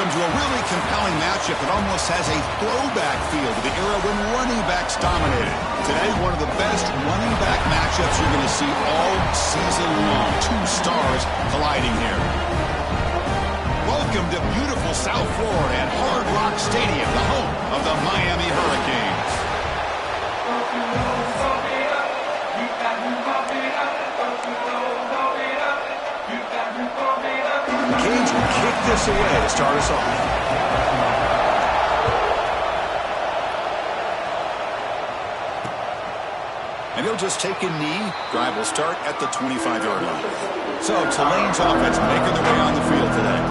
Welcome to a really compelling matchup that almost has a throwback feel to the era when running backs dominated. Today, one of the best running back matchups you're going to see all season long. Two stars colliding here. Welcome to beautiful South Florida at Hard Rock Stadium, the home of the Miami Hurricanes. The Canes will kick this away to start us off. And he'll just take a knee. Drive will start at the 25-yard line. So Tulane's offense making their way on the field today.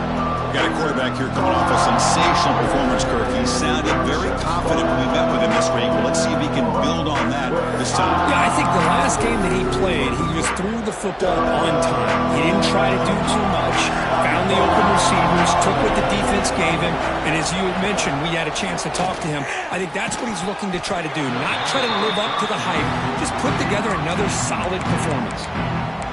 Got a quarterback here coming off a sensational performance, Kirk. He sounded very confident when we met with him this week. Well, let's see if he can build on that this time. Yeah, I think the last game that he played, he just threw the football on time. He didn't try to do too much. Found the open receivers, took what the defense gave him, and as you had mentioned, we had a chance to talk to him. I think that's what he's looking to try to do, not try to live up to the hype, just put together another solid performance.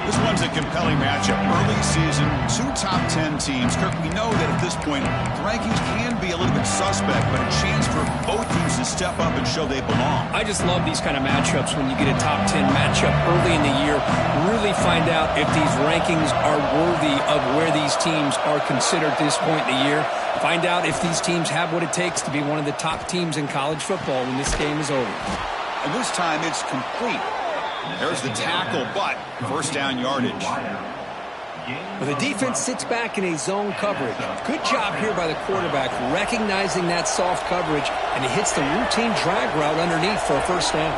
This one's a compelling matchup. Early season, two top 10 teams. Kirk, we know that at this point, the rankings can be a little bit suspect, but a chance for both teams to step up and show they belong. I just love these kind of matchups when you get a top 10 matchup early in the year. Really find out if these rankings are worthy of where these teams are considered at this point in the year. Find out if these teams have what it takes to be one of the top teams in college football when this game is over. And this time it's complete. There's the tackle, but first down yardage. Well, the defense sits back in a zone coverage. Good job here by the quarterback recognizing that soft coverage, and he hits the routine drag route underneath for a first down.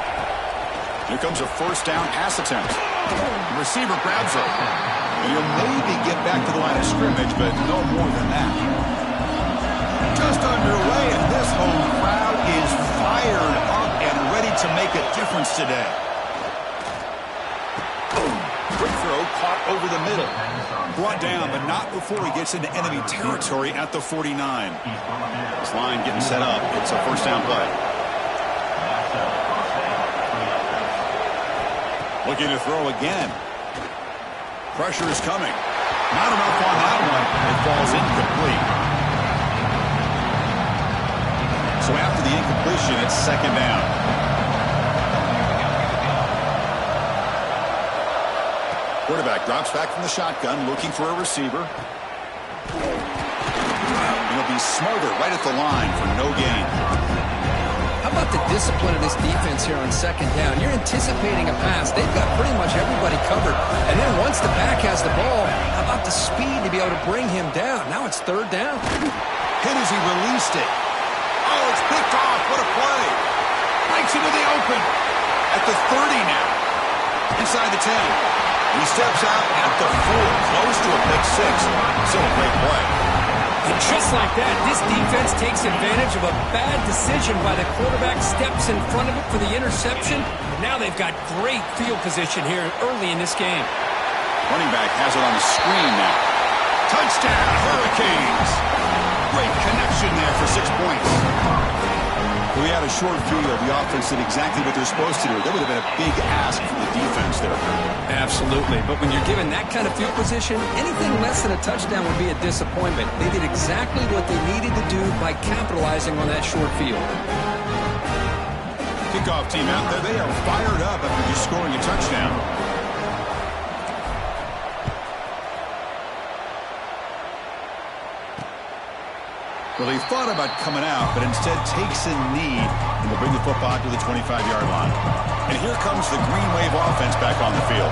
Here comes a first down pass attempt. The receiver grabs it. And he'll maybe get back to the line of scrimmage, but no more than that. Just underway, and this home crowd is fired up and ready to make a difference today. Quick throw caught over the middle. Brought down, but not before he gets into enemy territory at the 49. This line getting set up. It's a first down play. Looking to throw again. Pressure is coming. Not enough on that one. It falls incomplete. So after the incompletion, it's second down. Quarterback drops back from the shotgun, looking for a receiver. He'll be smarter right at the line for no gain. How about the discipline of this defense here on second down? You're anticipating a pass. They've got pretty much everybody covered. And then once the back has the ball, how about the speed to be able to bring him down? Now it's third down. Hit as he released it. Oh, it's picked off. What a play. Breaks into the open. At the 30 now. Inside the 10. He steps out at the 4, close to a pick six. Still a great play. And just like that, this defense takes advantage of a bad decision by the quarterback, steps in front of it for the interception. Now they've got great field position here early in this game. Running back has it on the screen now. Touchdown, Hurricanes. Great connection there for 6 points. If we had a short field, the offense did exactly what they're supposed to do. That would have been a big ask for the defense there. Absolutely. But when you're given that kind of field position, anything less than a touchdown would be a disappointment. They did exactly what they needed to do by capitalizing on that short field. Kickoff team out there. They are fired up after just scoring a touchdown. Well, he thought about coming out, but instead takes a knee and will bring the football to the 25-yard line. And here comes the Green Wave offense back on the field.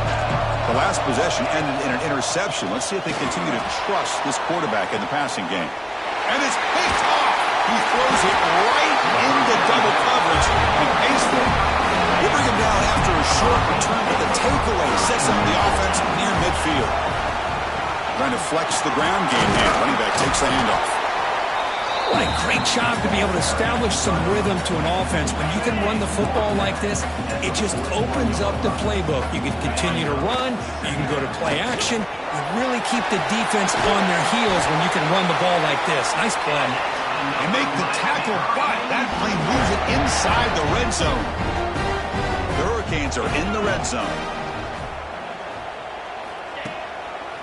The last possession ended in an interception. Let's see if they continue to trust this quarterback in the passing game. And it's picked off. He throws it right into double coverage and pays for it. We bring him down after a short return, but the takeaway sets up the offense near midfield. Trying to flex the ground game here. Running back takes the handoff. What a great job to be able to establish some rhythm to an offense. When you can run the football like this, it just opens up the playbook. You can continue to run. You can go to play action. You really keep the defense on their heels when you can run the ball like this. Nice play. They make the tackle, but that play moves it inside the red zone. The Hurricanes are in the red zone.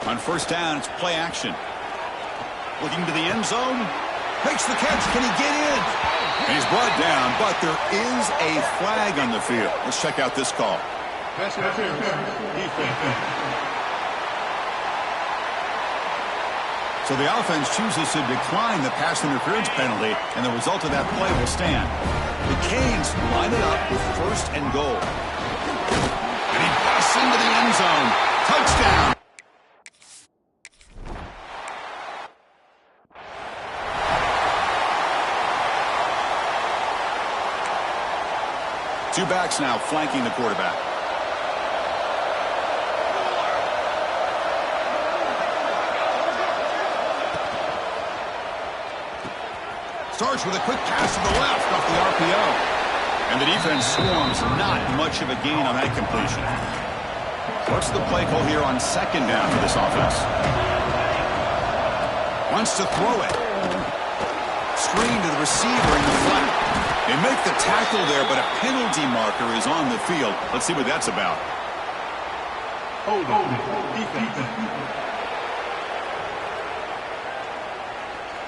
On first down, it's play action. Looking to the end zone. Makes the catch. Can he get in? And he's brought down, but there is a flag on the field. Let's check out this call. Pass interference. Defense. So the offense chooses to decline the pass interference penalty, and the result of that play will stand. The Canes line it up with 1st and goal. And he busts into the end zone. Touchdown. Two backs now flanking the quarterback. Starts with a quick pass to the left off the RPO. And the defense swarms, not much of a gain on that completion. What's the play call here on 2nd down for this offense? Wants to throw it. Screen to the receiver in the flat. They make the tackle there, but a penalty marker is on the field. Let's see what that's about. Hold on. Defense.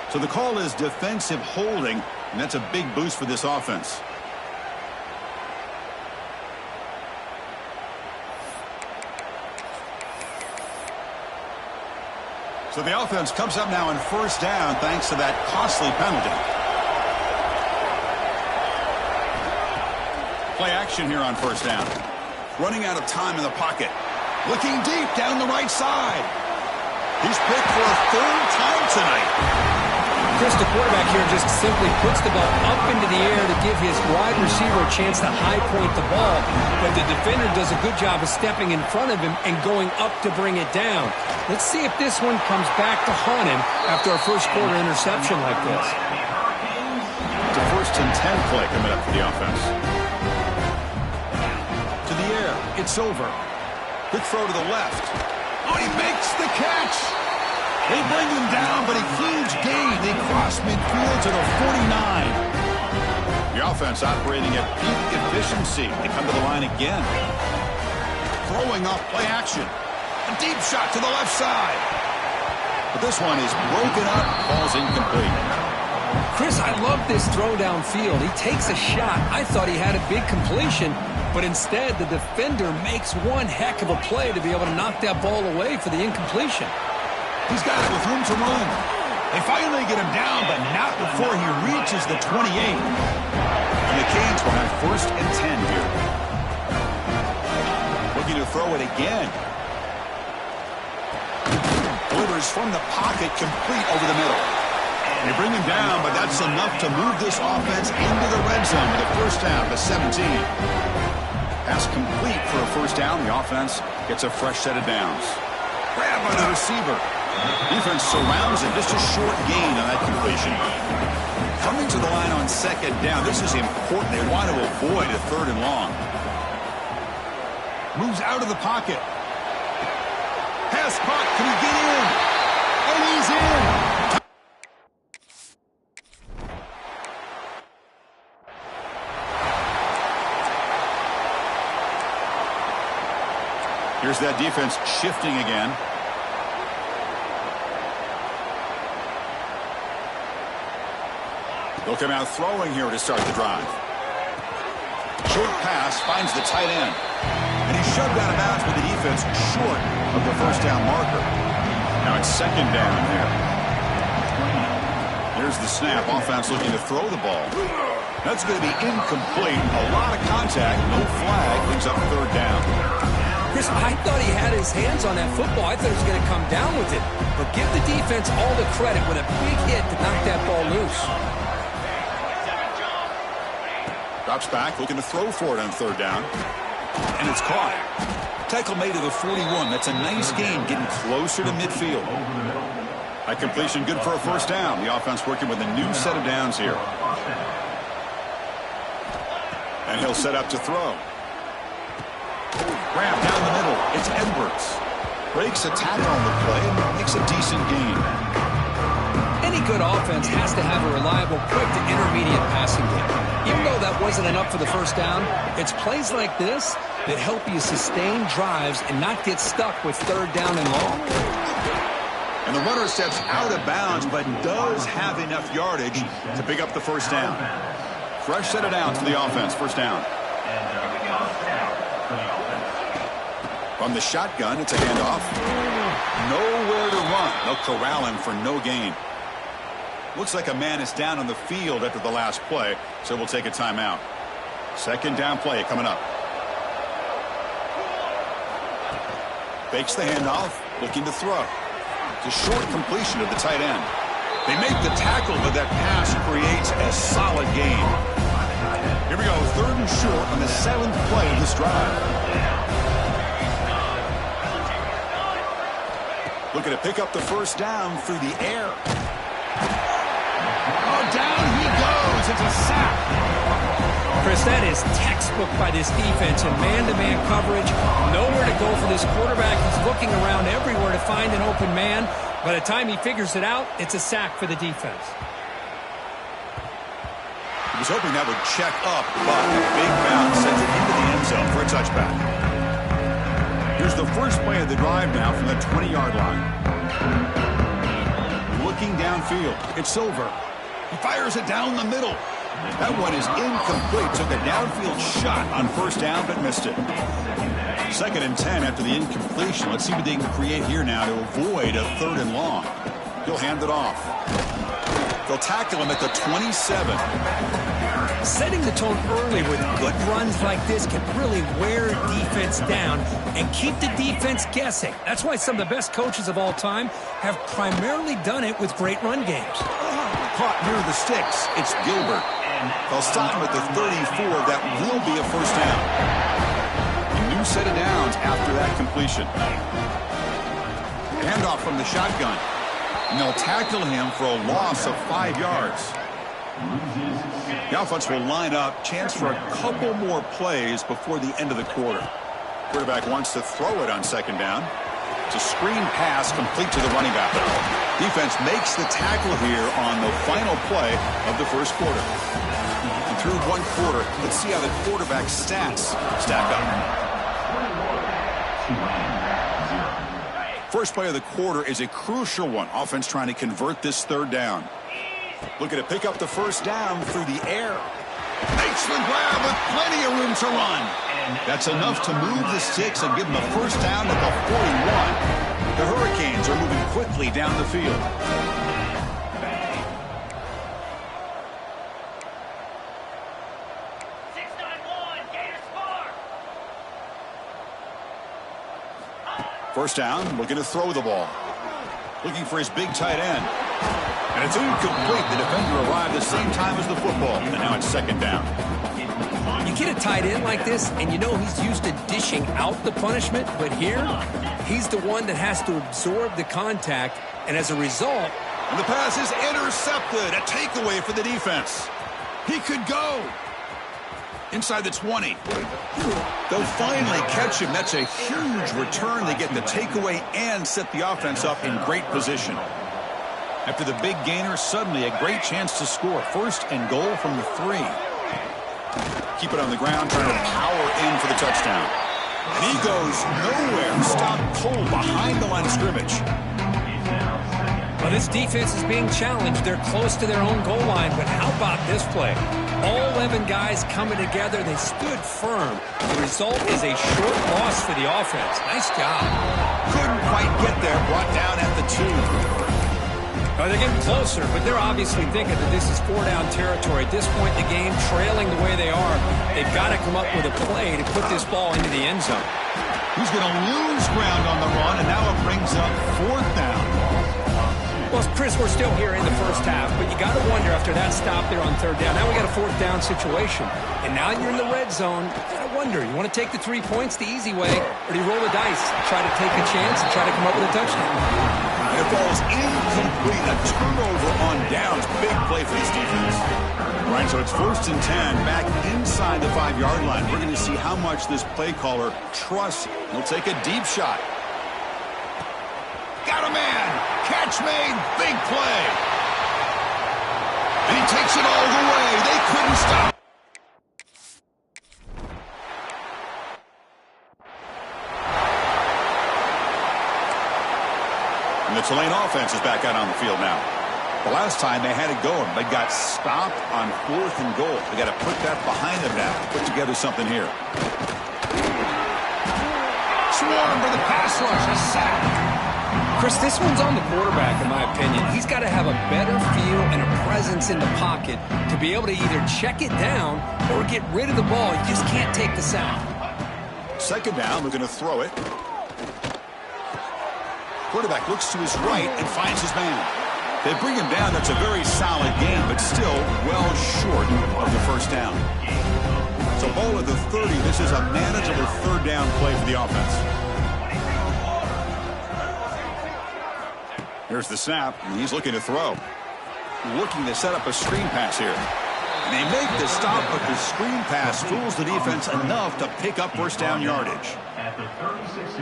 So the call is defensive holding, and that's a big boost for this offense. So the offense comes up now on 1st down thanks to that costly penalty. Play action here on 1st down. Running out of time in the pocket. Looking deep down the right side. He's picked for a 3rd time tonight. Chris, the quarterback here just simply puts the ball up into the air to give his wide receiver a chance to high point the ball, but the defender does a good job of stepping in front of him and going up to bring it down. Let's see if this one comes back to haunt him after a first-quarter interception like this. It's a 1st and 10 play coming up for the offense. To the air, it's over. Quick throw to the left. Oh, he makes the catch! They bring him down, but a huge gain. They cross midfield to the 49. The offense operating at peak efficiency. They come to the line again. Throwing off play action. A deep shot to the left side. But this one is broken up, falls incomplete. Chris, I love this throw downfield. He takes a shot. I thought he had a big completion, but instead the defender makes one heck of a play to be able to knock that ball away for the incompletion. He's got it with room to run. They finally get him down, but not before he reaches the 28. And the Canes will have 1st and 10 here. Looking to throw it again. Delivers from the pocket, complete over the middle. They bring him down, but that's enough to move this offense into the red zone with a 1st down to 17. Pass complete for a 1st down. The offense gets a fresh set of downs. Grab by the receiver. Defense surrounds him. Just a short gain on that completion. Coming to the line on 2nd down. This is important. They want to avoid a 3rd and long. Moves out of the pocket. Pass caught. Can he get in? And he's in. Here's that defense shifting again. They'll come out throwing here to start the drive. Short pass finds the tight end. And he's shoved out of bounds with the defense short of the 1st down marker. Now it's 2nd down here. Here's the snap. Offense looking to throw the ball. That's going to be incomplete. A lot of contact. No flag. Brings up 3rd down. Chris, I thought he had his hands on that football. I thought he was going to come down with it. But give the defense all the credit with a big hit to knock that ball loose. Drops back, looking to throw for it on 3rd down. And it's caught. Tackle made to the 41. That's a nice gain, getting closer to midfield. That completion good for a 1st down. The offense working with a new set of downs here. And he'll set up to throw. Grab down the middle. It's Edwards. Breaks a tackle on the play and makes a decent gain. Any good offense has to have a reliable, quick to intermediate passing game. Even though that wasn't enough for the 1st down, it's plays like this that help you sustain drives and not get stuck with 3rd down and long. And the runner steps out of bounds, but does have enough yardage to pick up the first down. Fresh set of downs for the offense. First down. From the shotgun, it's a handoff. Nowhere to run. They'll corral him for no gain. Looks like a man is down on the field after the last play, so we'll take a timeout. Second down play coming up. Fakes the handoff, looking to throw. It's a short completion of the tight end. They make the tackle, but that pass creates a solid gain. Here we go, third and short on the 7th play of this drive. Looking to pick up the first down through the air. Oh, down he goes. It's a sack. Chris, that is textbook by this defense in man-to-man coverage. Nowhere to go for this quarterback. He's looking around everywhere to find an open man. By the time he figures it out, it's a sack for the defense. He was hoping that would check up, but a big bounce sends it into the end zone for a touchback. Here's the first play of the drive now from the 20-yard line. Looking downfield. It's Silver. He fires it down the middle. That one is incomplete. Took a downfield shot on first down, but missed it. 2nd and 10 after the incompletion. Let's see what they can create here now to avoid a 3rd and long. He'll hand it off. They'll tackle him at the 27. Setting the tone early with good runs like this can really wear defense down and keep the defense guessing. That's why some of the best coaches of all time have primarily done it with great run games. Caught near the sticks. It's Gilbert. They'll stop him at the 34. That will be a first down. A new set of downs after that completion. Handoff from the shotgun. And they'll tackle him for a loss of 5 yards. The offense will line up. Chance for a couple more plays before the end of the quarter. Quarterback wants to throw it on 2nd down. It's a screen pass complete to the running back. Defense makes the tackle here on the final play of the first quarter. And through one quarter, let's see how the quarterback's stats stack up. First play of the quarter is a crucial one. Offense trying to convert this 3rd down. Looking to pick up the first down through the air. Makes the grab with plenty of room to run. That's enough to move the sticks and give them a first down at the 41. The Hurricanes are moving quickly down the field. First down, looking to throw the ball. Looking for his big tight end. And it's incomplete. The defender arrived the same time as the football. And now it's 2nd down. You get a tight end like this, and you know he's used to dishing out the punishment. But here, he's the one that has to absorb the contact. And as a result... And the pass is intercepted. A takeaway for the defense. He could go. Inside the 20. They'll finally catch him. That's a huge return. They get the takeaway and set the offense up in great position. After the big gainer, suddenly a great chance to score. 1st and goal from the 3. Keep it on the ground, trying to power in for the touchdown. And he goes nowhere. Stop cold behind the line of scrimmage. Well, this defense is being challenged. They're close to their own goal line, but how about this play? All 11 guys coming together. They stood firm. The result is a short loss for the offense. Nice job. Couldn't quite get there. Brought down at the 2. They're getting closer, but they're obviously thinking that this is 4-down territory. At this point in the game, trailing the way they are, they've got to come up with a play to put this ball into the end zone. He's going to lose ground on the run, and now it brings up 4th down. Well, Chris, we're still here in the first half, but you got to wonder after that stop there on 3rd down. Now we got a 4th down situation, and now you're in the red zone. You got to wonder, you want to take the 3 points the easy way, or do you roll the dice, try to take a chance, and try to come up with a touchdown? It falls incomplete. A turnover on downs. Big play for this defense. Right, so it's 1st and 10, back inside the 5-yard line. We're going to see how much this play caller trusts. He'll take a deep shot. Got a man. Catch made. Big play. And he takes it all the way. They couldn't stop. And the Tulane offense is back out on the field now. The last time they had it going, they got stopped on 4th and goal. They got to put that behind them now. Put together something here. Swarm for the pass rush. A sack. Chris, this one's on the quarterback, in my opinion. He's got to have a better feel and a presence in the pocket to be able to either check it down or get rid of the ball. You just can't take the sack. 2nd down, looking to throw it. Quarterback looks to his right and finds his man. They bring him down. That's a very solid game, but still well short of the 1st down. So ball at the 30. This is a manageable 3rd down play for the offense. Here's the snap, and he's looking to throw. Looking to set up a screen pass here. And they make the stop, but the screen pass fools the defense enough to pick up 1st down yardage.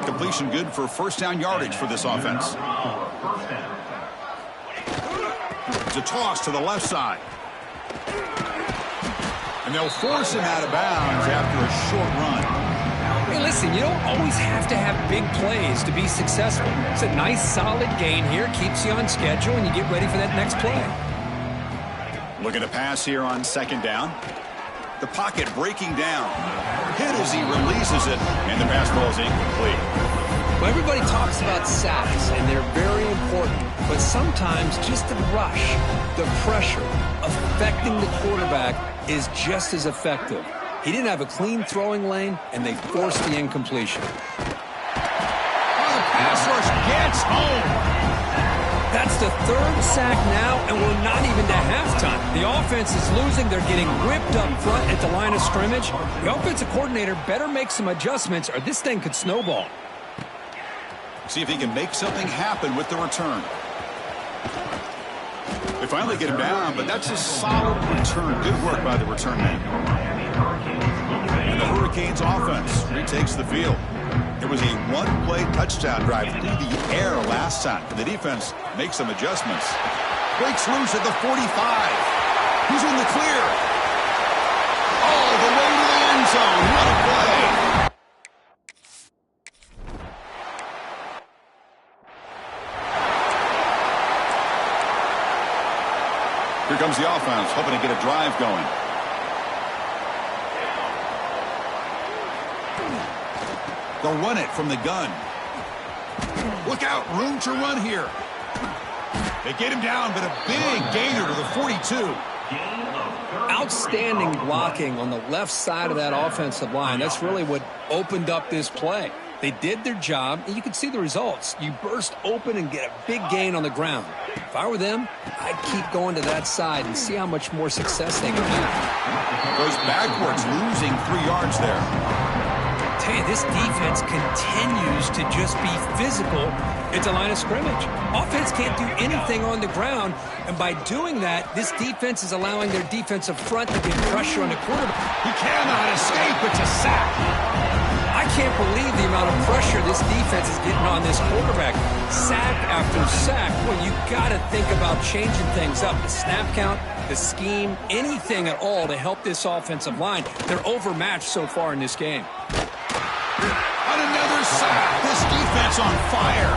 Completion good for 1st down yardage for this offense. It's a toss to the left side. And they'll force him out of bounds after a short run. Hey, listen, you don't always have to have big plays to be successful. It's a nice, solid gain here. Keeps you on schedule, and you get ready for that next play. Looking to pass here on 2nd down. The pocket breaking down. Hit as he releases it, and the pass ball is incomplete. Well, everybody talks about sacks, and they're very important. But sometimes just the rush, the pressure, affecting the quarterback is just as effective. He didn't have a clean throwing lane, and they forced the incompletion. Oh, the pass rush gets home. That's the 3rd sack now, and we're not even to halftime. The offense is losing. They're getting whipped up front at the line of scrimmage. The offensive coordinator better make some adjustments, or this thing could snowball. See if he can make something happen with the return. They finally get him down, but that's a solid return. Good work by the return man. And the Hurricanes offense retakes the field. It was a 1-play touchdown drive through the air last time. The defense makes some adjustments. Breaks loose at the 45. He's in the clear. All the way to the end zone. What a play. Here comes the offense, hoping to get a drive going. They'll run it from the gun. Look out, room to run here. They get him down, but a big gainer to the 42. Outstanding blocking on the left side of that offensive line. That's really what opened up this play. They did their job, and you can see the results. You burst open and get a big gain on the ground. If I were them, I'd keep going to that side and see how much more success they can have. Goes backwards, losing 3 yards there. Tell you, this defense continues to just be physical at the line of scrimmage. Offense can't do anything on the ground, and by doing that, this defense is allowing their defensive front to get pressure on the quarterback. He cannot escape. It's a sack. I can't believe the amount of pressure this defense is getting on this quarterback. Sack after sack. Well, you got to think about changing things up. The snap count, the scheme, anything at all to help this offensive line. They're overmatched so far in this game. On another sack. This defense on fire.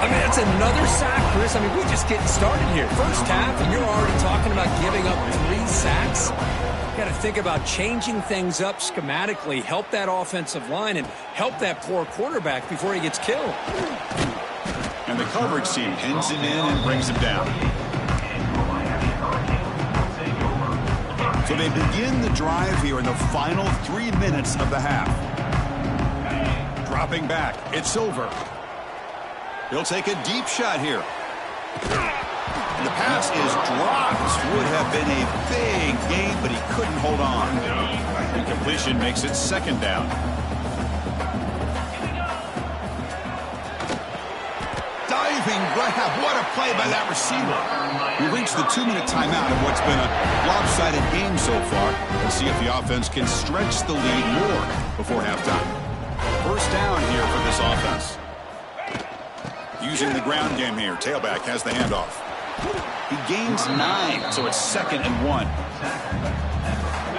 I mean, that's another sack, Chris. I mean, we're just getting started here. First half, and you're already talking about giving up 3 sacks. You got to think about changing things up schematically, help that offensive line, and help that poor quarterback before he gets killed. And the coverage team pins him in and brings him down. So they begin the drive here in the final 3 minutes of the half. Dropping back, it's Silver. He'll take a deep shot here. And the pass is dropped. Would have been a big gain, but he couldn't hold on. Incompletion makes it 2nd down. Diving grab. What a play by that receiver. We reached the 2-minute timeout of what's been a lopsided game so far. Let's see if the offense can stretch the lead more before halftime. 1st down here for this offense. Using the ground game here. Tailback has the handoff. He gains 9, so it's 2nd and 1.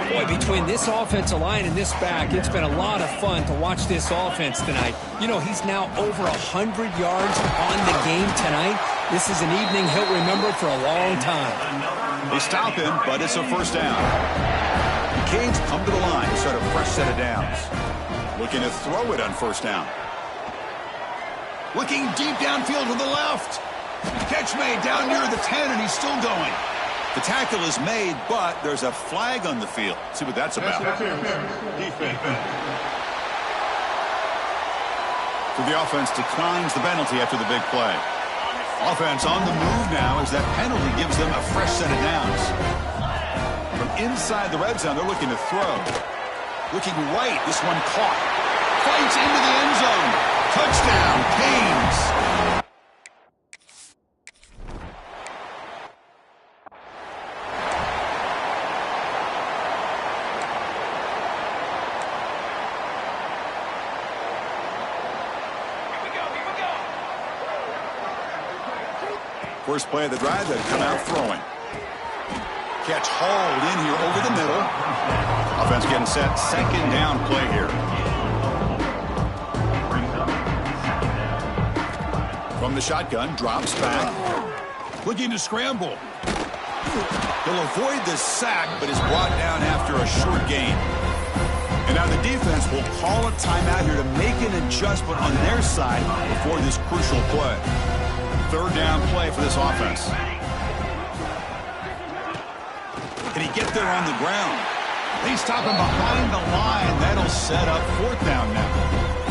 Boy, between this offensive line and this back, it's been a lot of fun to watch this offense tonight. You know, he's now over 100 yards on the game tonight. This is an evening he'll remember for a long time. They stop him, but it's a first down. The Canes come to the line to start a fresh set of downs. Looking to throw it on first down. Looking deep downfield to the left. Catch made down near the 10, and he's still going. The tackle is made, but there's a flag on the field. See what that's about. Defense. So the offense declines the penalty after the big play. Offense on the move now as that penalty gives them a fresh set of downs. From inside the red zone, they're looking to throw. Looking right, this one caught. Fights into the end zone. Touchdown, Canes. First play of the drive, they've come out throwing. Catch hauled in here over the middle. Offense getting set. Second down play here. From the shotgun, drops back. Looking to scramble. He'll avoid the sack, but is brought down after a short gain. And now the defense will call a timeout here to make an adjustment on their side before this crucial play. Third down play for this offense. Can he get there on the ground? They stop him behind the line. That'll set up fourth down now.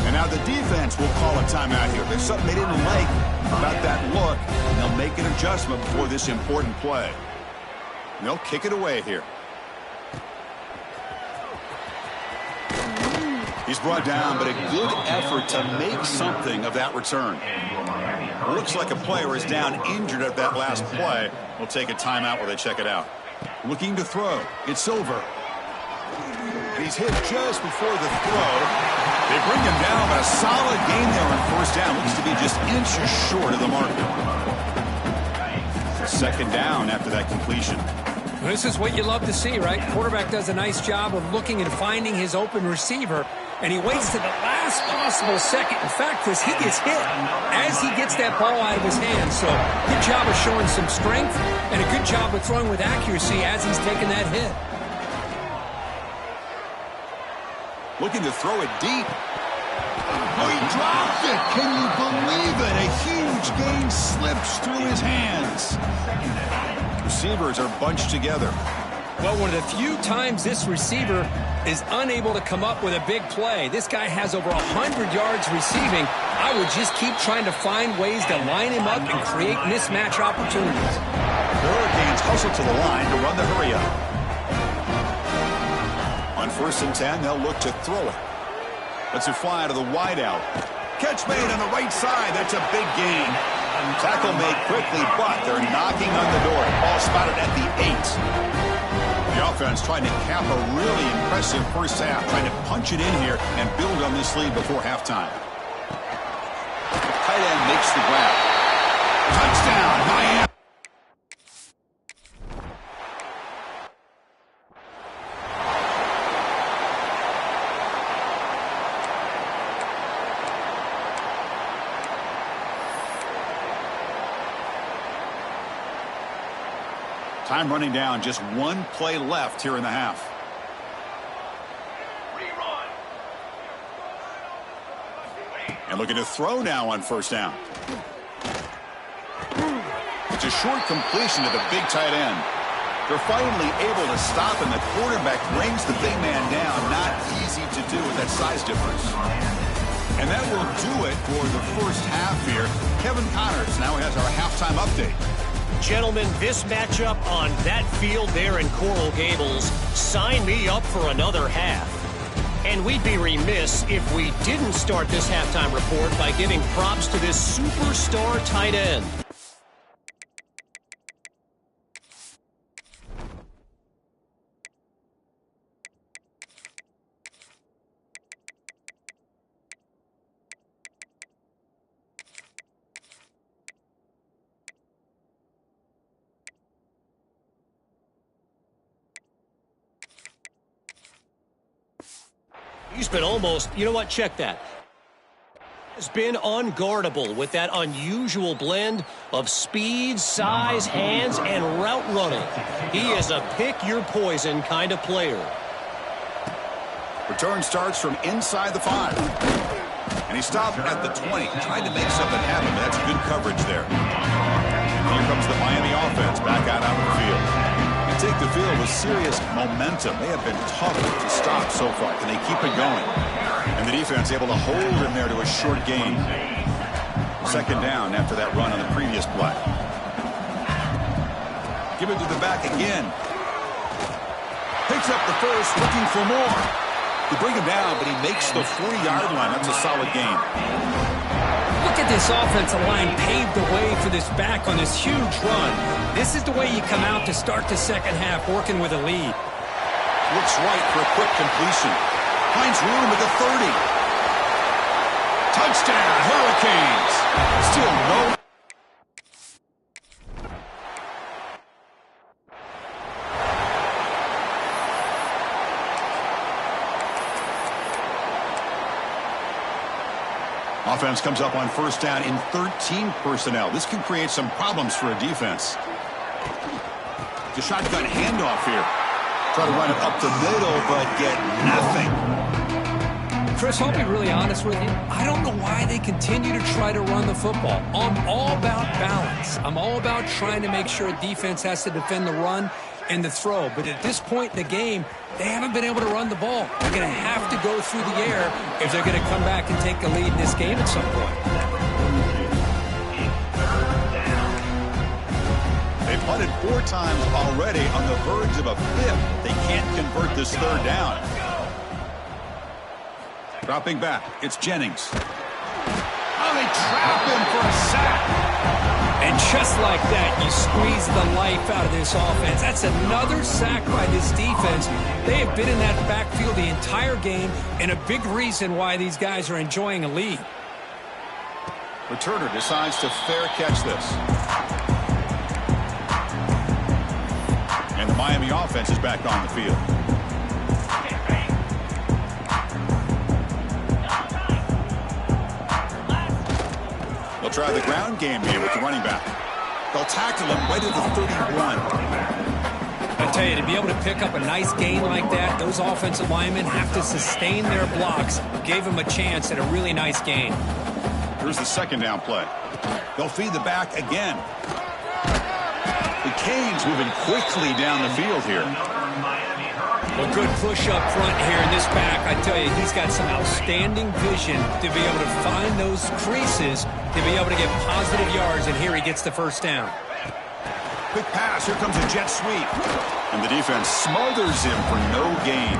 And now the defense will call a timeout here. There's something they didn't like about that look, and they'll make an adjustment before this important play. And they'll kick it away here. He's brought down, but a good effort to make something of that return. Looks like a player is down injured at that last play. We'll take a timeout while they check it out. Looking to throw. It's Silver. And he's hit just before the throw. They bring him down, but a solid gain there on first down. Looks to be just inches short of the mark. Second down after that completion. This is what you love to see, right? Quarterback does a nice job of looking and finding his open receiver, and he waits to the last possible second. In fact, Chris, he gets hit as he gets that ball out of his hands. So good job of showing some strength and a good job of throwing with accuracy as he's taking that hit. Looking to throw it deep. Oh, he dropped it. Can you believe it? A huge gain slips through his hands. Receivers are bunched together. Well, one of the few times this receiver is unable to come up with a big play. This guy has over 100 yards receiving. I would just keep trying to find ways to line him up and create mismatch opportunities. The Hurricanes hustle to the line to run the hurry up. On 1st and 10, they'll look to throw it. Lets it fly to the wideout. Catch made on the right side. That's a big gain. Tackle made quickly, but they're knocking on the door. Ball spotted at the 8. The offense trying to cap a really impressive first half, trying to punch it in here and build on this lead before halftime. Tight end makes the grab. Touchdown, Miami. Time running down, just one play left here in the half. And looking to throw now on first down. It's a short completion to the big tight end. They're finally able to stop, and the quarterback brings the big man down. Not easy to do with that size difference. And that will do it for the first half here. Kevin Connors now has our halftime update. Gentlemen, this matchup on that field there in Coral Gables, sign me up for another half. And we'd be remiss if we didn't start this halftime report by giving props to this superstar tight end. He's been almost, you know what, check that. Has been unguardable with that unusual blend of speed, size, hands, and route running. He is a pick-your-poison kind of player. Return starts from inside the 5. And he stopped at the 20, trying to make something happen, but that's good coverage there. And here comes the Miami offense back out on the field. They take the field with serious momentum. They have been tough to stop so far. Can they keep it going? And the defense able to hold him there to a short gain. Second down after that run on the previous play. Give it to the back again. Picks up the first, looking for more. They bring him down, but he makes the 40-yard line. That's a solid gain. Look at this offensive line paved the way for this back on this huge run. This is the way you come out to start the second half, working with a lead. Looks right for a quick completion. Finds room at the 30. Touchdown, Hurricanes. Still no. Offense comes up on first down in 13 personnel. This can create some problems for a defense. The shotgun handoff here. Try to run it up the middle, but get nothing. Chris, I'll be really honest with you. I don't know why they continue to try to run the football. I'm all about balance. I'm all about trying to make sure a defense has to defend the run and the throw. But at this point in the game, they haven't been able to run the ball. They're going to have to go through the air if they're going to come back and take the lead in this game at some point. They've punted 4 times already on the verge of a 5th. They can't convert this third down. Dropping back, it's Jennings. Oh, they trap him for a sack. And just like that, you squeeze the life out of this offense. That's another sack by this defense. They have been in that backfield the entire game, and a big reason why these guys are enjoying a lead. Returner decides to fair catch this. And the Miami offense is back on the field. They'll try the ground game here with the running back. They'll tackle him right at the 31. I tell you, to be able to pick up a nice gain like that, those offensive linemen have to sustain their blocks. Gave him a chance at a really nice gain. Here's the second down play. They'll feed the back again. The Canes moving quickly down the field here. A good push up front here in this back. I tell you, he's got some outstanding vision to be able to find those creases, to be able to get positive yards, and here he gets the first down. Quick pass. Here comes a jet sweep. And the defense smothers him for no gain.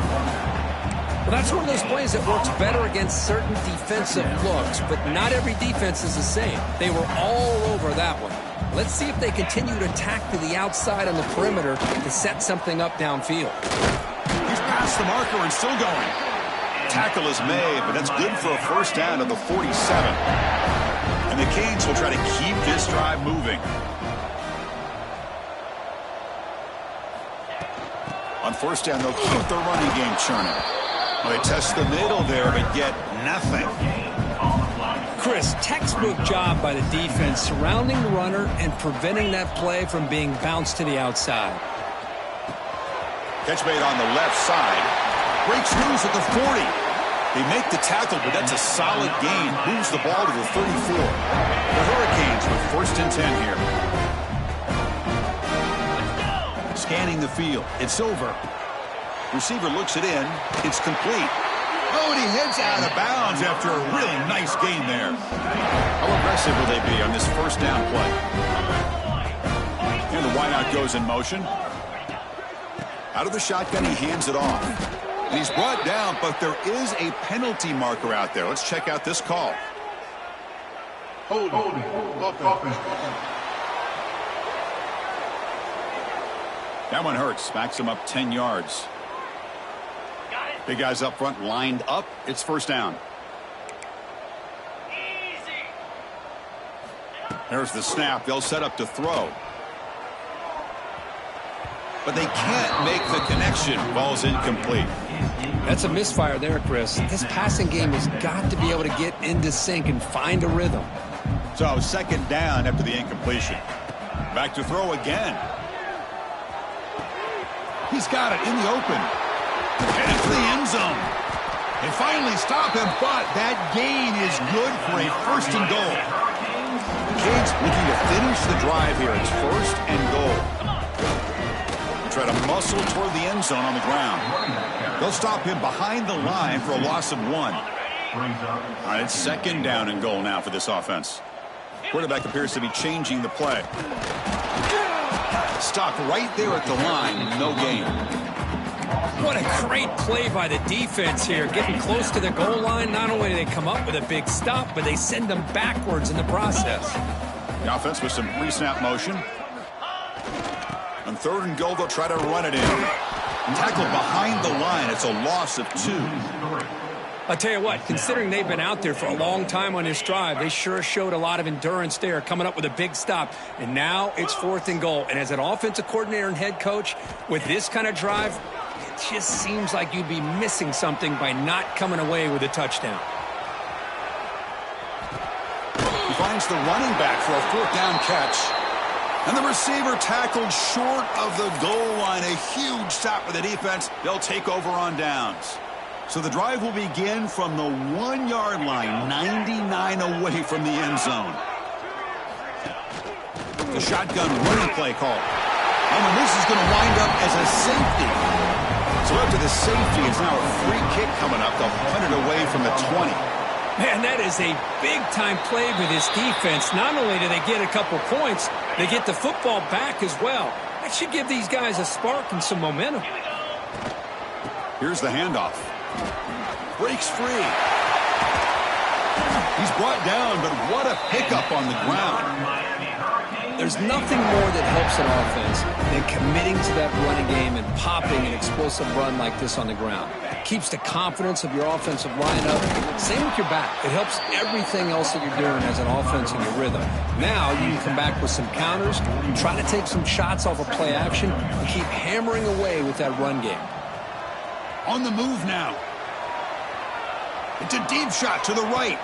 Well, that's one of those plays that works better against certain defensive looks, but not every defense is the same. They were all over that one. Let's see if they continue to attack to the outside on the perimeter to set something up downfield. He's past the marker and still going. Tackle is made, but that's good for a first down at the 47. And the Canes will try to keep this drive moving. On first down, they'll keep the running game churning. Well, they test the middle there, but get nothing. Chris, textbook job by the defense surrounding the runner and preventing that play from being bounced to the outside. Catch made on the left side. Breaks loose at the 40. They make the tackle, but that's a solid gain. Moves the ball to the 34. The Hurricanes with first and 10 here. Scanning the field. It's over. Receiver looks it in. It's complete. Oh, and he heads out of bounds after a really nice gain there. How aggressive will they be on this first down play? And the wideout goes in motion. Out of the shotgun, he hands it off. And he's brought down, but there is a penalty marker out there. Let's check out this call. Hold it. Offense. That one hurts. Backs him up 10 yards. Big guys up front lined up. It's first down. There's the snap. They'll set up to throw. but they can't make the connection. Ball's incomplete. That's a misfire there, Chris. This passing game has got to be able to get into sync and find a rhythm. So second down after the incompletion. Back to throw again. He's got it in the open. Headed for the end zone. They finally stop him, but that gain is good for a first and goal. Cade's looking to finish the drive here. It's first and goal. Try to muscle toward the end zone on the ground. They'll stop him behind the line for a loss of 1. All right, it's second down and goal now for this offense. Quarterback appears to be changing the play. Stopped right there at the line. No gain. What a great play by the defense here. Getting close to the goal line, not only do they come up with a big stop, but they send them backwards in the process. The offense with some pre-snap motion. On third and goal, they'll try to run it in. Tackled behind the line. It's a loss of 2. I'll tell you what, considering they've been out there for a long time on this drive, they sure showed a lot of endurance there, coming up with a big stop. And now it's fourth and goal. And as an offensive coordinator and head coach, with this kind of drive, it just seems like you'd be missing something by not coming away with a touchdown. He finds the running back for a fourth down catch. And the receiver tackled short of the goal line. A huge stop for the defense. They'll take over on downs. So the drive will begin from the 1-yard line, 99 away from the end zone. The shotgun running play call. And this is going to wind up as a safety. So after the safety, it's now a free kick coming up. They'll punt it away from the 20. Man, that is a big-time play for this defense. Not only do they get a couple points, they get the football back as well. That should give these guys a spark and some momentum. Here's the handoff. Breaks free. He's brought down, but what a pickup on the ground. There's nothing more that helps an offense than committing to that running game and popping an explosive run like this on the ground. Keeps the confidence of your offensive line up. Same with your back. It helps everything else that you're doing as an offense in your rhythm. Now you can come back with some counters, try to take some shots off of play action, and keep hammering away with that run game. On the move now. It's a deep shot to the right.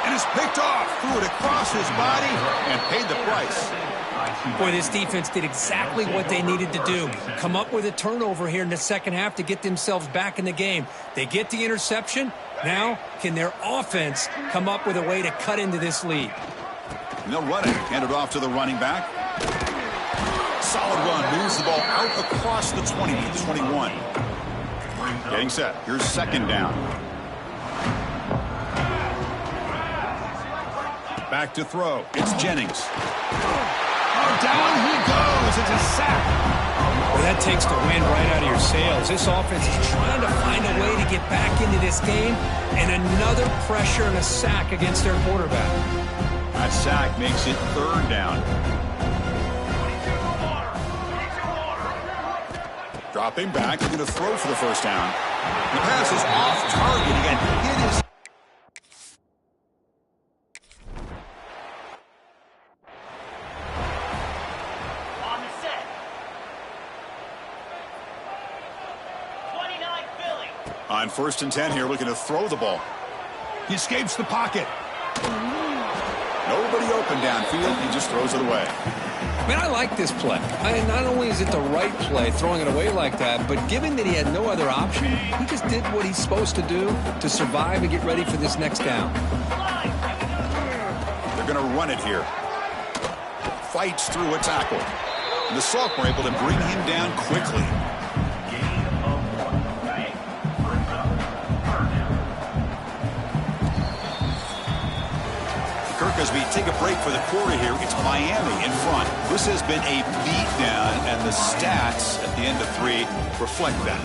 And it's picked off. Threw it across his body and paid the price. Boy, this defense did exactly what they needed to do. Come up with a turnover here in the second half to get themselves back in the game. They get the interception. Now, can their offense come up with a way to cut into this lead? And they'll run it. Hand it off to the running back. Solid run. Moves the ball out across the 20 to the 21. Getting set. Here's second down. Back to throw. It's Jennings. Oh, down he goes. It's a sack. Well, that takes the wind right out of your sails. This offense is trying to find a way to get back into this game, and another pressure and a sack against their quarterback. That sack makes it third down. Dropping back, going to throw for the first down. The pass is off target. He got hit his... On the set. 29 Philly. On first and 10 here, looking to throw the ball. He escapes the pocket. Nobody open downfield. He just throws it away. Man, I like this play. Not only is it the right play, throwing it away like that, but given that he had no other option, he just did what he's supposed to do to survive and get ready for this next down. They're going to run it here. Fights through a tackle. And the sophomore able to bring him down quickly. As we take a break for the quarter here, it's Miami in front. This has been a beatdown, and the stats at the end of 3 reflect that.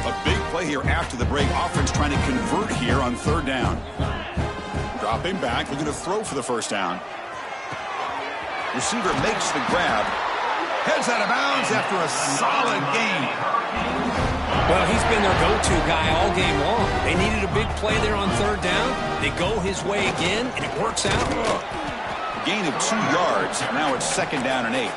A big play here after the break. Offense trying to convert here on third down. Dropping back, looking to throw for the first down. Receiver makes the grab. Heads out of bounds after a solid gain. Well, he's been their go-to guy all game long. They needed a big play there on third down. They go his way again, and it works out. A gain of 2 yards. Now it's 2nd down and 8.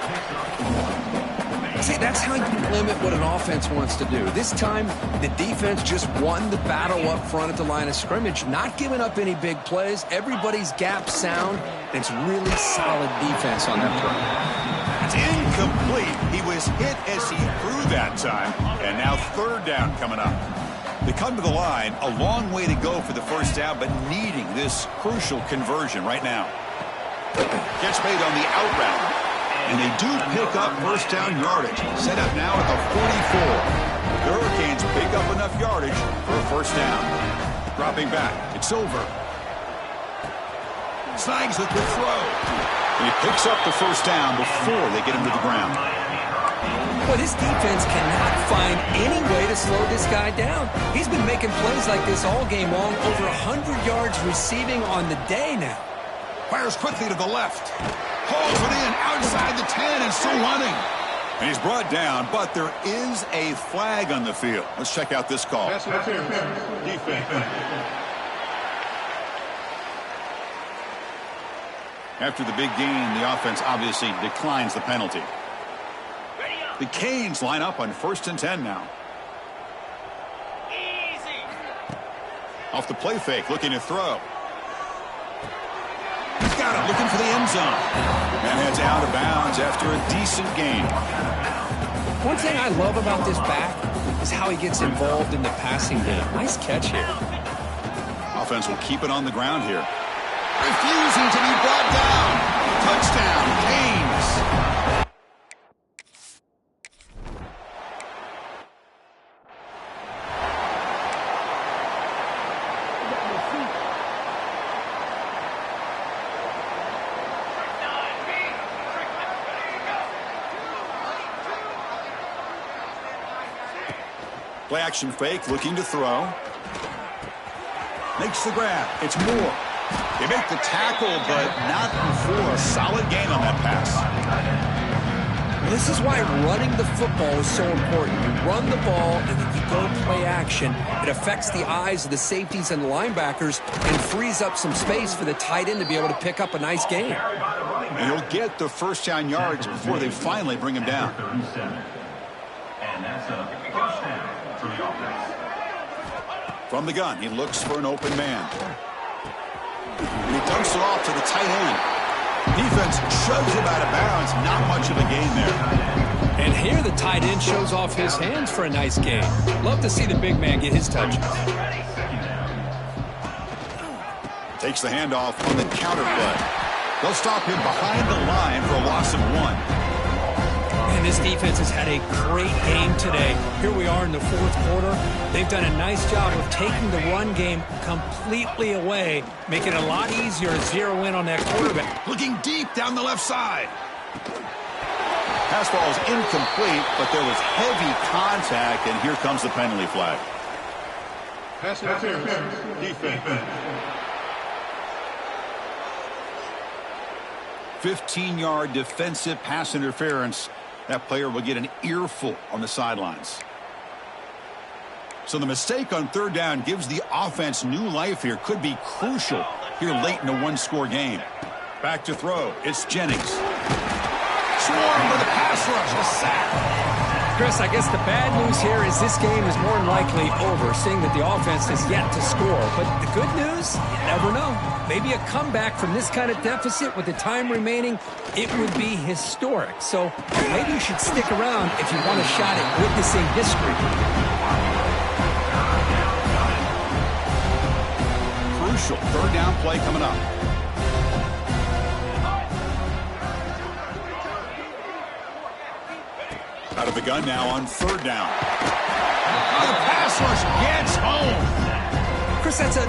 See, that's how you limit what an offense wants to do. This time, the defense just won the battle up front at the line of scrimmage, not giving up any big plays. Everybody's gap sound, and it's really solid defense on that front. It's incomplete. He was hit as he threw that time, and now 3rd down coming up. They come to the line, a long way to go for the first down, but needing this crucial conversion right now. Catch made on the out route. And they do pick up first down yardage. Set up now at the 44. The Hurricanes pick up enough yardage for a first down. Dropping back. It's over. Snags with the throw. And he picks up the first down before they get him to the ground. Well, this defense cannot find any way to slow this guy down. He's been making plays like this all game long, over 100 yards receiving on the day now. Fires quickly to the left. Holds it in outside the 10 and still running. And he's brought down, but there is a flag on the field. Let's check out this call. Pass interference. Defense. After the big gain, the offense obviously declines the penalty. The Canes line up on 1st and 10 now. Easy. Off the play fake, looking to throw. He's got it, looking for the end zone. And heads out of bounds after a decent gain. One thing I love about this back is how he gets involved in the passing game. Nice catch here. Offense will keep it on the ground here. Refusing to be brought down. Touchdown, Canes. Play action fake, looking to throw. Makes the grab. It's Moore. They make the tackle, but not before a solid gain on that pass. This is why running the football is so important. You run the ball, and then you go play action. It affects the eyes of the safeties and the linebackers and frees up some space for the tight end to be able to pick up a nice gain. And he'll get the first down yards before they finally bring him down. And that's a first down for the offense. From the gun, he looks for an open man. And he dumps it off to the tight end. Defense shoves him out of bounds. Not much of a gain there. And here the tight end shows off his hands for a nice gain. Love to see the big man get his touches. Takes the handoff on the counter play. They'll stop him behind the line for a loss of 1. And this defense has had a great game today. Here we are in the 4th quarter. They've done a nice job of taking the run game completely away, making it a lot easier to zero in on that quarterback. Looking deep down the left side. Pass ball is incomplete, but there was heavy contact, and here comes the penalty flag. Pass interference. Defense. 15-yard defensive pass interference. That player will get an earful on the sidelines. So the mistake on 3rd down gives the offense new life here. Could be crucial here late in a 1-score game. Back to throw. It's Jennings. Swarmed with a pass rush. A sack. Chris, I guess the bad news here is this game is more than likely over, seeing that the offense has yet to score. But the good news, you never know. Maybe a comeback from this kind of deficit with the time remaining, it would be historic. So maybe you should stick around if you want a shot at witnessing history. Crucial 3rd down play coming up. Out of the gun now on 3rd down. The pass rush gets home. Chris, that's a...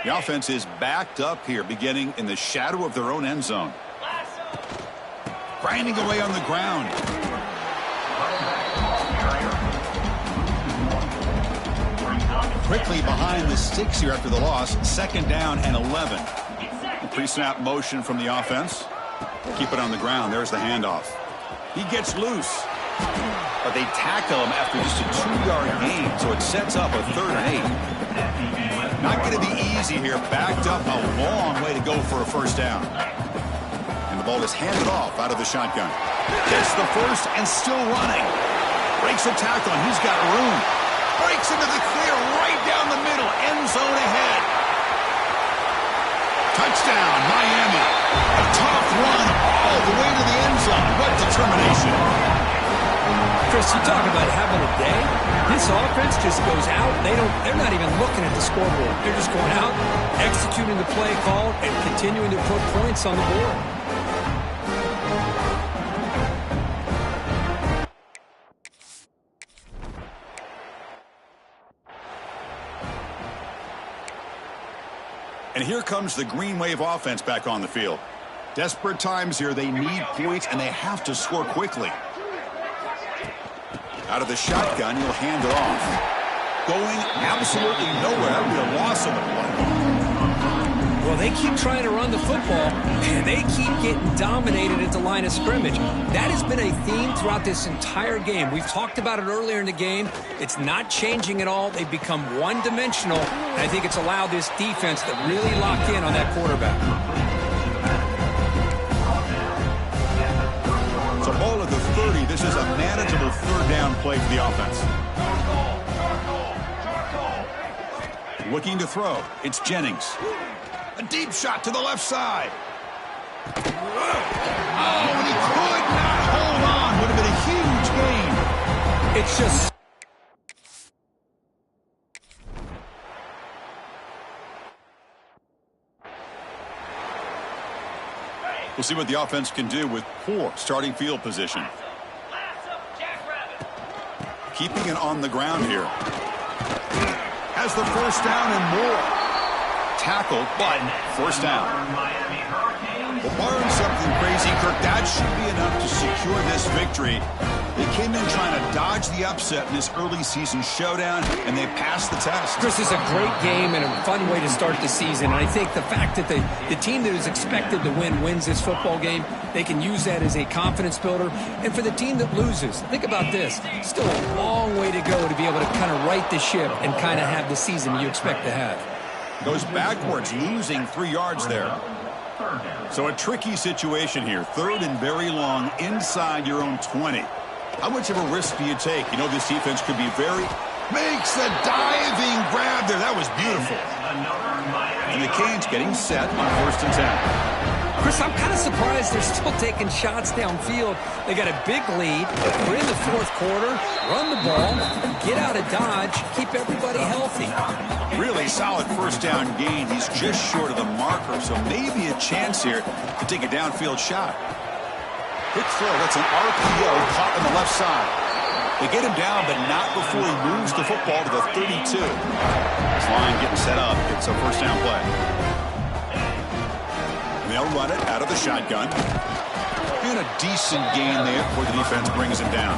The offense is backed up here, beginning in the shadow of their own end zone. Grinding away on the ground. Quickly behind the sticks here after the loss. 2nd down and 11. The pre-snap motion from the offense. Keep it on the ground. There's the handoff. He gets loose. But they tackle him after just a 2-yard gain, so it sets up a 3rd and 8. Not going to be easy here. Backed up a long way to go for a first down. And the ball is handed off out of the shotgun. Gets the first and still running. Breaks a tackle, and he's got room. Breaks into the clear right down the middle. End zone ahead. Touchdown, Miami. A tough run all the way to the end zone. What determination. Chris, you talk about having a day. This offense just goes out. They're not even looking at the scoreboard. They're just going out, executing the play call, and continuing to put points on the board. And here comes the Green Wave offense back on the field. Desperate times here. They need points, and they have to score quickly. Out of the shotgun, he'll hand it off. Going absolutely nowhere. That would be a loss of the play. Well, they keep trying to run the football, and they keep getting dominated at the line of scrimmage. That has been a theme throughout this entire game. We've talked about it earlier in the game. It's not changing at all. They've become one-dimensional, and I think it's allowed this defense to really lock in on that quarterback. It's a ball at the 30. This is a manageable 3rd down play for the offense. Looking to throw. It's Jennings. A deep shot to the left side. Oh, and he could not hold on. Would have been a huge gain. It's just... We'll see what the offense can do with poor starting field position. Keeping it on the ground here. Has the first down and more. Tackle, but first down. Well, barring something crazy, Kirk, that should be enough to secure this victory. They came in trying to dodge the upset in this early season showdown, and they passed the test. Chris, is a great game and a fun way to start the season. And I think the fact that the team that is expected to win wins this football game, they can use that as a confidence builder. And for the team that loses, think about this. Still a long way to go to be able to kind of right the ship and kind of have the season you expect to have. Goes backwards, losing 3 yards there. So a tricky situation here. 3rd and very long inside your own 20. How much of a risk do you take? You know this defense could be very... Makes a diving grab there. That was beautiful. And the Canes getting set on 1st and 10. Chris, I'm kind of surprised they're still taking shots downfield. They got a big lead. We're in the 4th quarter. Run the ball. Get out of Dodge. Keep everybody healthy. Really solid first down gain. He's just short of the marker, so maybe a chance here to take a downfield shot. Quick throw. That's an RPO caught on the left side. They get him down, but not before he moves the football to the 32. This line getting set up. It's a first down play. And they'll run it out of the shotgun. And a decent gain there before the defense brings him down.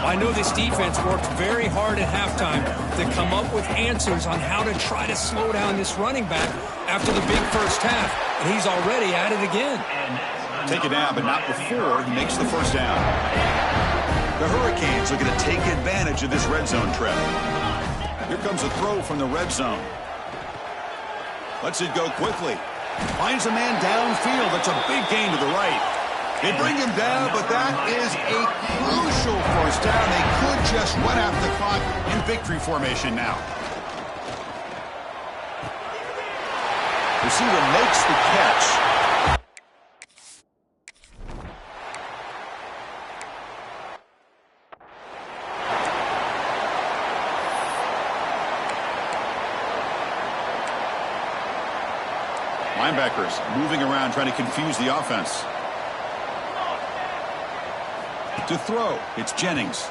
I know this defense worked very hard at halftime to come up with answers on how to try to slow down this running back after the big first half. And he's already at it again. Take it down, but not before he makes the first down. The Hurricanes looking to take advantage of this red zone trip. Here comes a throw from the red zone. Lets it go quickly. Finds a man downfield. That's a big gain to the right. They bring him down, but that is a crucial first down. They could just run out the clock in victory formation now. Receiver makes the catch. Linebackers moving around, trying to confuse the offense. To throw, it's Jennings.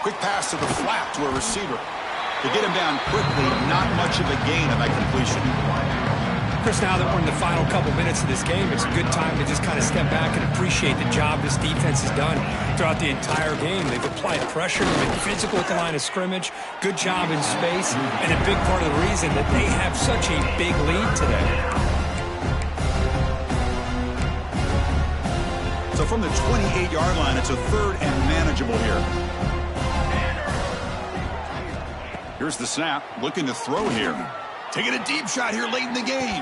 Quick pass to the flat to a receiver. To get him down quickly, not much of a gain on that completion. Chris, now that we're in the final couple minutes of this game, it's a good time to just kind of step back and appreciate the job this defense has done throughout the entire game. They've applied pressure, they've been physical at the line of scrimmage, good job in space, and a big part of the reason that they have such a big lead today. from the 28-yard line, it's a third and manageable here. Here's the snap, looking to throw here. Taking a deep shot here late in the game.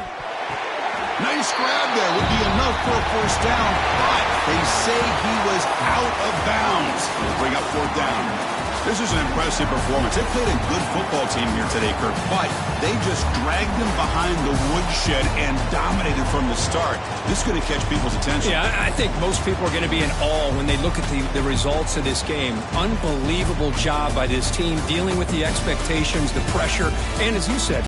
Nice grab there, would be enough for a first down, but they say he was out of bounds. We'll bring up fourth down. This is an impressive performance. They played a good football team here today, Kirk, but they just dragged them behind the woodshed and dominated from the start. This is going to catch people's attention. Yeah, I think most people are going to be in awe when they look at the results of this game. Unbelievable job by this team dealing with the expectations, the pressure, and as you said,